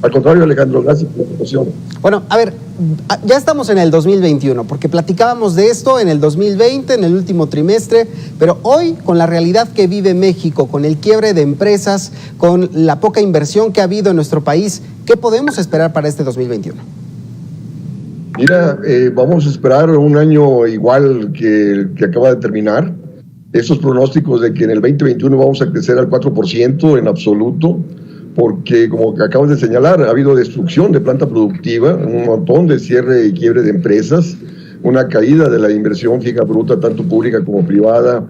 Al contrario, Alejandro, gracias por la invitación. Bueno, a ver, ya estamos en el 2021, porque platicábamos de esto en el 2020, en el último trimestre, pero hoy, con la realidad que vive México, con el quiebre de empresas, con la poca inversión que ha habido en nuestro país, ¿qué podemos esperar para este 2021? Mira, vamos a esperar un año igual que acaba de terminar. Esos pronósticos de que en el 2021 vamos a crecer al 4% en absoluto, porque como acabas de señalar, ha habido destrucción de planta productiva, un montón de cierre y quiebre de empresas, una caída de la inversión fija bruta, tanto pública como privada,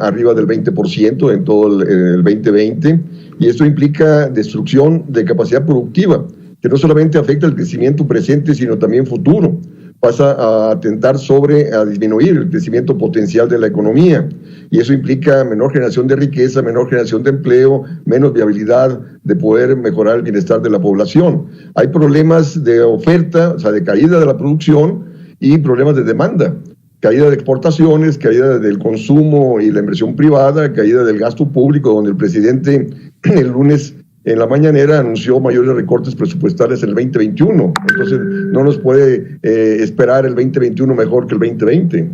arriba del 20% en todo el 2020, y esto implica destrucción de capacidad productiva, que no solamente afecta el crecimiento presente, sino también futuro. Pasa a atentar a disminuir el crecimiento potencial de la economía, y eso implica menor generación de riqueza, menor generación de empleo, menos viabilidad de poder mejorar el bienestar de la población. Hay problemas de oferta, o sea, de caída de la producción, y problemas de demanda, caída de exportaciones, caída del consumo y la inversión privada, caída del gasto público, donde el presidente el lunes en la mañanera anunció mayores recortes presupuestales en el 2021. Entonces, no nos puede esperar el 2021 mejor que el 2020.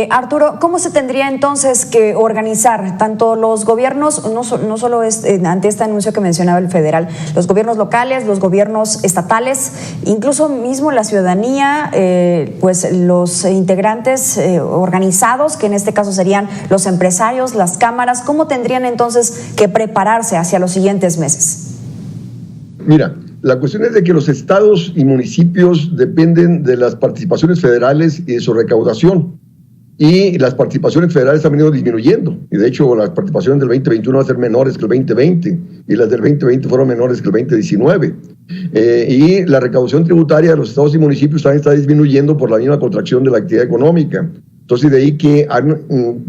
Arturo, ¿cómo se tendría entonces que organizar tanto los gobiernos, no solo ante este anuncio que mencionaba el federal, los gobiernos locales, los gobiernos estatales, incluso mismo la ciudadanía, pues los integrantes organizados, que en este caso serían los empresarios, las cámaras, ¿cómo tendrían entonces que prepararse hacia los siguientes meses? Mira, la cuestión es de que los estados y municipios dependen de las participaciones federales y de su recaudación. Y las participaciones federales han venido disminuyendo, y de hecho las participaciones del 2021 van a ser menores que el 2020, y las del 2020 fueron menores que el 2019. Y la recaudación tributaria de los estados y municipios también está disminuyendo por la misma contracción de la actividad económica. Entonces, de ahí que han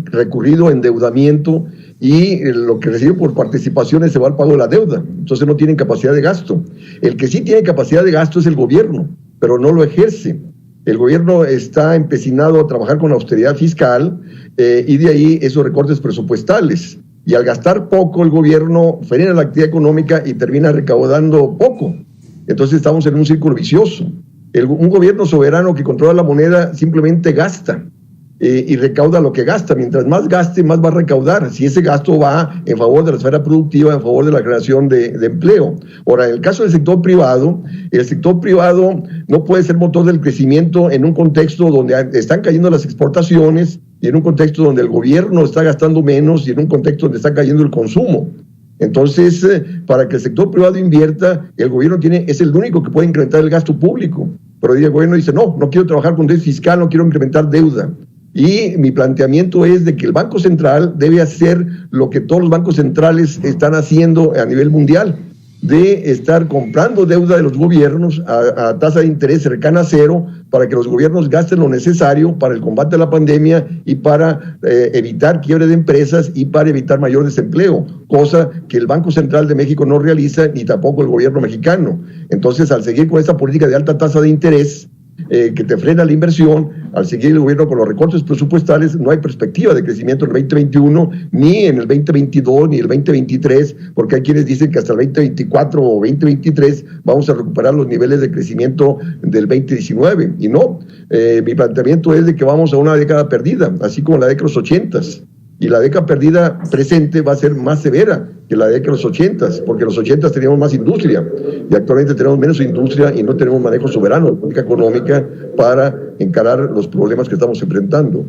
recurrido a endeudamiento, y lo que reciben por participaciones se va al pago de la deuda. Entonces no tienen capacidad de gasto. El que sí tiene capacidad de gasto es el gobierno, pero no lo ejerce. El gobierno está empecinado a trabajar con austeridad fiscal, y de ahí esos recortes presupuestales. Y al gastar poco, el gobierno frena la actividad económica y termina recaudando poco. Entonces estamos en un círculo vicioso. Un gobierno soberano que controla la moneda simplemente gasta y recauda lo que gasta. Mientras más gaste, más va a recaudar, si ese gasto va en favor de la esfera productiva, en favor de la creación de empleo. Ahora, en el caso del sector privado, el sector privado no puede ser motor del crecimiento en un contexto donde están cayendo las exportaciones, y en un contexto donde el gobierno está gastando menos, y en un contexto donde está cayendo el consumo. Entonces, para que el sector privado invierta, el gobierno es el único que puede incrementar el gasto público. Pero el gobierno dice, no quiero trabajar con déficit fiscal, no quiero incrementar deuda. Y mi planteamiento es de que el Banco Central debe hacer lo que todos los bancos centrales están haciendo a nivel mundial, de estar comprando deuda de los gobiernos a tasa de interés cercana a cero, para que los gobiernos gasten lo necesario para el combate a la pandemia y para evitar quiebre de empresas y para evitar mayor desempleo, cosa que el Banco Central de México no realiza, ni tampoco el gobierno mexicano. Entonces, al seguir con esta política de alta tasa de interés, que te frena la inversión, al seguir el gobierno con los recortes presupuestales, no hay perspectiva de crecimiento en el 2021, ni en el 2022, ni el 2023, porque hay quienes dicen que hasta el 2024 o 2023 vamos a recuperar los niveles de crecimiento del 2019, y no. Mi planteamiento es de que vamos a una década perdida, así como la década de los 80s, y la década perdida presente va a ser más severa que la década de los 80s, porque en los 80s teníamos más industria, y actualmente tenemos menos industria y no tenemos manejo soberano de política económica para encarar los problemas que estamos enfrentando.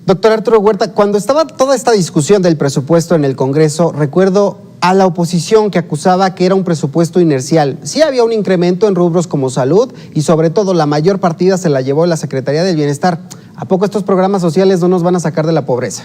Doctor Arturo Huerta, cuando estaba toda esta discusión del presupuesto en el Congreso, recuerdo a la oposición que acusaba que era un presupuesto inercial. Sí había un incremento en rubros como salud, y sobre todo la mayor partida se la llevó la Secretaría del Bienestar. ¿A poco estos programas sociales no nos van a sacar de la pobreza?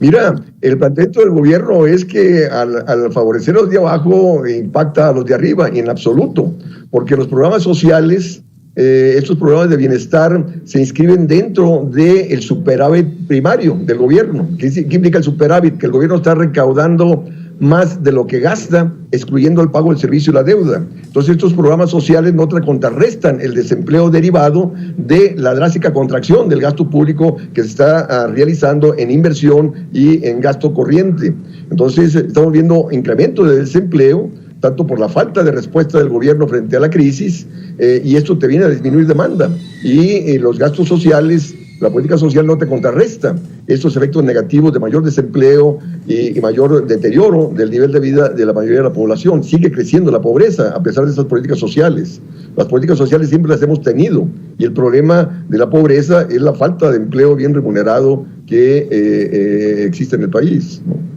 Mira, el planteamiento del gobierno es que al favorecer a los de abajo impacta a los de arriba, y en absoluto, porque los programas sociales, estos programas de bienestar, se inscriben dentro del superávit primario del gobierno. ¿Qué implica el superávit? Que el gobierno está recaudando más de lo que gasta, excluyendo el pago del servicio y la deuda. Entonces estos programas sociales no contrarrestan el desempleo derivado de la drástica contracción del gasto público que se está realizando en inversión y en gasto corriente. Entonces estamos viendo incremento de desempleo, tanto por la falta de respuesta del gobierno frente a la crisis, y esto te viene a disminuir demanda. Y los gastos sociales, la política social no te contrarresta estos efectos negativos de mayor desempleo y mayor deterioro del nivel de vida de la mayoría de la población. Sigue creciendo la pobreza a pesar de esas políticas sociales. Las políticas sociales siempre las hemos tenido, y el problema de la pobreza es la falta de empleo bien remunerado que existe en el país, ¿no?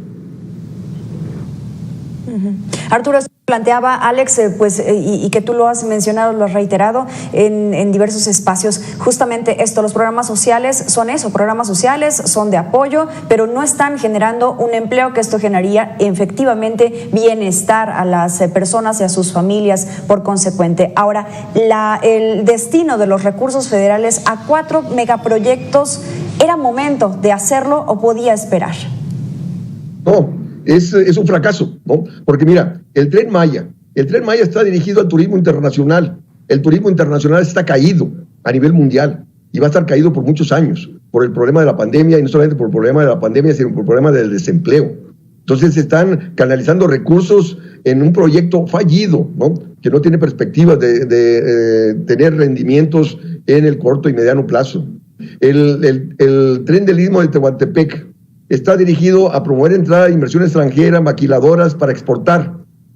Arturo, planteaba Alex, y que tú lo has mencionado, lo has reiterado en diversos espacios, justamente esto, los programas sociales son eso, programas sociales son de apoyo, pero no están generando un empleo, que esto generaría efectivamente bienestar a las personas y a sus familias por consecuente. Ahora, el destino de los recursos federales a 4 megaproyectos, ¿era momento de hacerlo o podía esperar? No. Es un fracaso, ¿no? Porque mira, el Tren Maya está dirigido al turismo internacional. El turismo internacional está caído a nivel mundial y va a estar caído por muchos años por el problema de la pandemia, y no solamente por el problema de la pandemia, sino por el problema del desempleo. Entonces se están canalizando recursos en un proyecto fallido, ¿no? Que no tiene perspectivas de tener rendimientos en el corto y mediano plazo. El Tren del Istmo de Tehuantepec está dirigido a promover entrada de inversión extranjera, maquiladoras para exportar.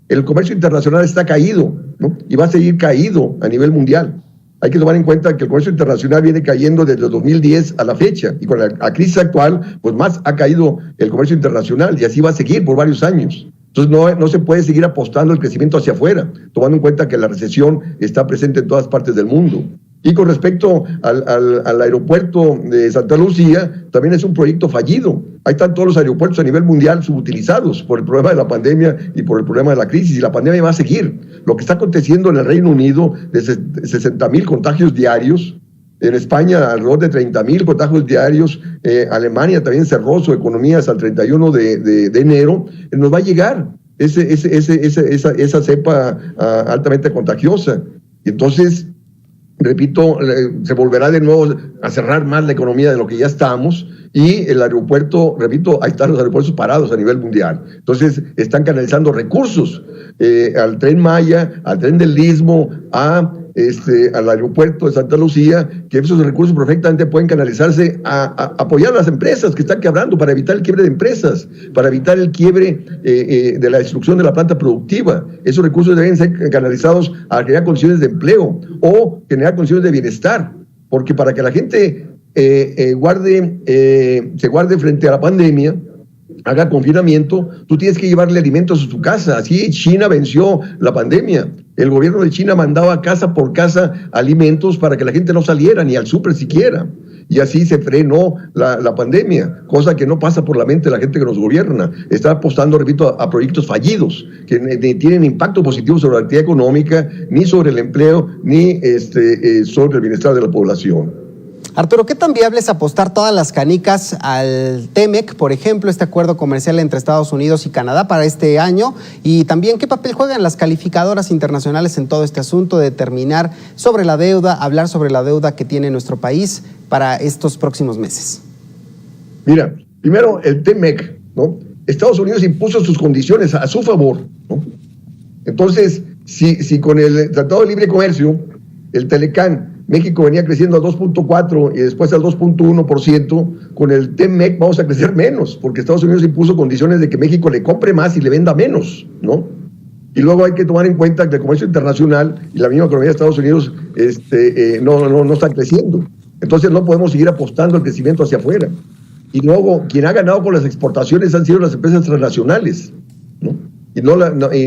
El comercio internacional está caído, ¿no? Y va a seguir caído a nivel mundial. Hay que tomar en cuenta que el comercio internacional viene cayendo desde el 2010 a la fecha, y con la crisis actual, pues más ha caído el comercio internacional, y así va a seguir por varios años. Entonces no se puede seguir apostando el crecimiento hacia afuera, tomando en cuenta que la recesión está presente en todas partes del mundo. Y con respecto al aeropuerto de Santa Lucía, también es un proyecto fallido. Ahí están todos los aeropuertos a nivel mundial subutilizados por el problema de la pandemia y por el problema de la crisis, y la pandemia va a seguir. Lo que está aconteciendo en el Reino Unido, de 60,000 contagios diarios, en España alrededor de 30,000 contagios diarios, Alemania también cerró su economía hasta el 31 de enero, nos va a llegar esa cepa altamente contagiosa. Y entonces, repito, se volverá de nuevo a cerrar más la economía de lo que ya estamos, y el aeropuerto, repito, ahí están los aeropuertos parados a nivel mundial. Entonces están canalizando recursos al Tren Maya, al Tren del Istmo, al aeropuerto de Santa Lucía, que esos recursos perfectamente pueden canalizarse a apoyar a las empresas que están quebrando, para evitar el quiebre de empresas, para evitar el quiebre de la destrucción de la planta productiva. Esos recursos deben ser canalizados a crear condiciones de empleo o generar condiciones de bienestar, porque para que la gente se guarde frente a la pandemia, haga confinamiento, tú tienes que llevarle alimentos a su casa. Así China venció la pandemia. El gobierno de China mandaba casa por casa alimentos para que la gente no saliera ni al súper siquiera. Y así se frenó la pandemia, cosa que no pasa por la mente de la gente que nos gobierna. Está apostando, repito, a proyectos fallidos, que ni tienen impacto positivo sobre la actividad económica, ni sobre el empleo, ni sobre el bienestar de la población. Arturo, ¿qué tan viable es apostar todas las canicas al TEMEC, por ejemplo, este acuerdo comercial entre Estados Unidos y Canadá para este año? Y también, ¿qué papel juegan las calificadoras internacionales en todo este asunto de determinar sobre la deuda, hablar sobre la deuda que tiene nuestro país para estos próximos meses? Mira, primero el TEMEC, ¿no? Estados Unidos impuso sus condiciones a su favor, ¿no? Entonces, si con el Tratado de Libre Comercio, el TELECAN, México venía creciendo al 2.4% y después al 2.1%, con el TEMEC vamos a crecer menos, porque Estados Unidos impuso condiciones de que México le compre más y le venda menos, ¿no? Y luego hay que tomar en cuenta que el comercio internacional y la misma economía de Estados Unidos no están creciendo. Entonces no podemos seguir apostando al crecimiento hacia afuera. Y luego, quien ha ganado con las exportaciones han sido las empresas transnacionales, ¿no? Y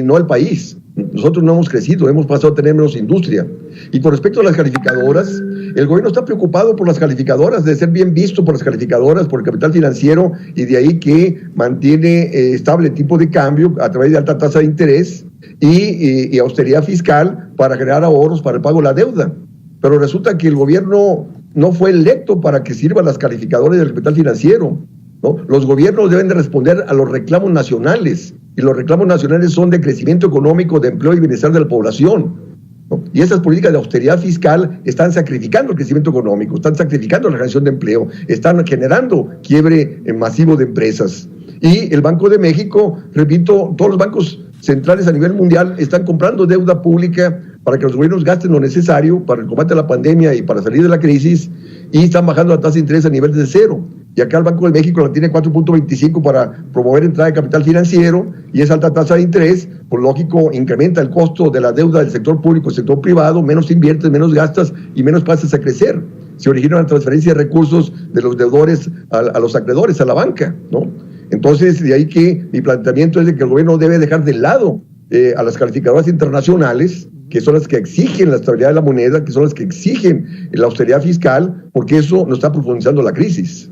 no el país. Nosotros no hemos crecido, hemos pasado a tener menos industria. Y con respecto a las calificadoras, el gobierno está preocupado por las calificadoras, de ser bien visto por las calificadoras, por el capital financiero, y de ahí que mantiene estable el tipo de cambio a través de alta tasa de interés y austeridad fiscal para generar ahorros para el pago de la deuda. Pero resulta que el gobierno no fue electo para que sirvan las calificadoras del capital financiero, ¿no? Los gobiernos deben de responder a los reclamos nacionales y los reclamos nacionales son de crecimiento económico, de empleo y bienestar de la población, ¿no? Y esas políticas de austeridad fiscal están sacrificando el crecimiento económico, están sacrificando la generación de empleo, están generando quiebre masivo de empresas. Y el Banco de México, repito, todos los bancos centrales a nivel mundial están comprando deuda pública para que los gobiernos gasten lo necesario para el combate a la pandemia y para salir de la crisis, y están bajando la tasa de interés a nivel de cero. Y acá el Banco de México la tiene 4.25 para promover entrada de capital financiero, y esa alta tasa de interés, por lógico, incrementa el costo de la deuda del sector público y sector privado, menos inviertes, menos gastas y menos pasas a crecer. Se origina una transferencia de recursos de los deudores a los acreedores, a la banca, ¿no? Entonces, de ahí que mi planteamiento es de que el gobierno debe dejar de lado a las calificadoras internacionales, que son las que exigen la estabilidad de la moneda, que son las que exigen la austeridad fiscal, porque eso nos está profundizando la crisis.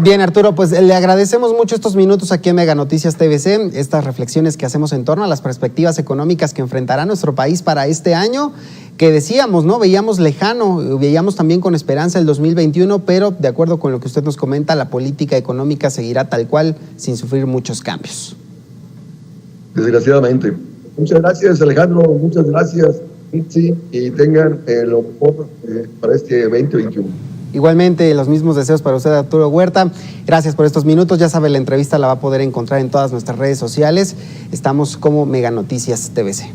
Bien, Arturo, pues le agradecemos mucho estos minutos aquí en Mega Noticias TVC, estas reflexiones que hacemos en torno a las perspectivas económicas que enfrentará nuestro país para este año, que decíamos, ¿no? Veíamos lejano, veíamos también con esperanza el 2021, pero de acuerdo con lo que usted nos comenta, la política económica seguirá tal cual, sin sufrir muchos cambios. Desgraciadamente. Muchas gracias, Alejandro, muchas gracias, Mitzi, y tengan lo mejor para este 2021. Igualmente, los mismos deseos para usted, Arturo Huerta. Gracias por estos minutos. Ya sabe, la entrevista la va a poder encontrar en todas nuestras redes sociales. Estamos como Mega Noticias TVC.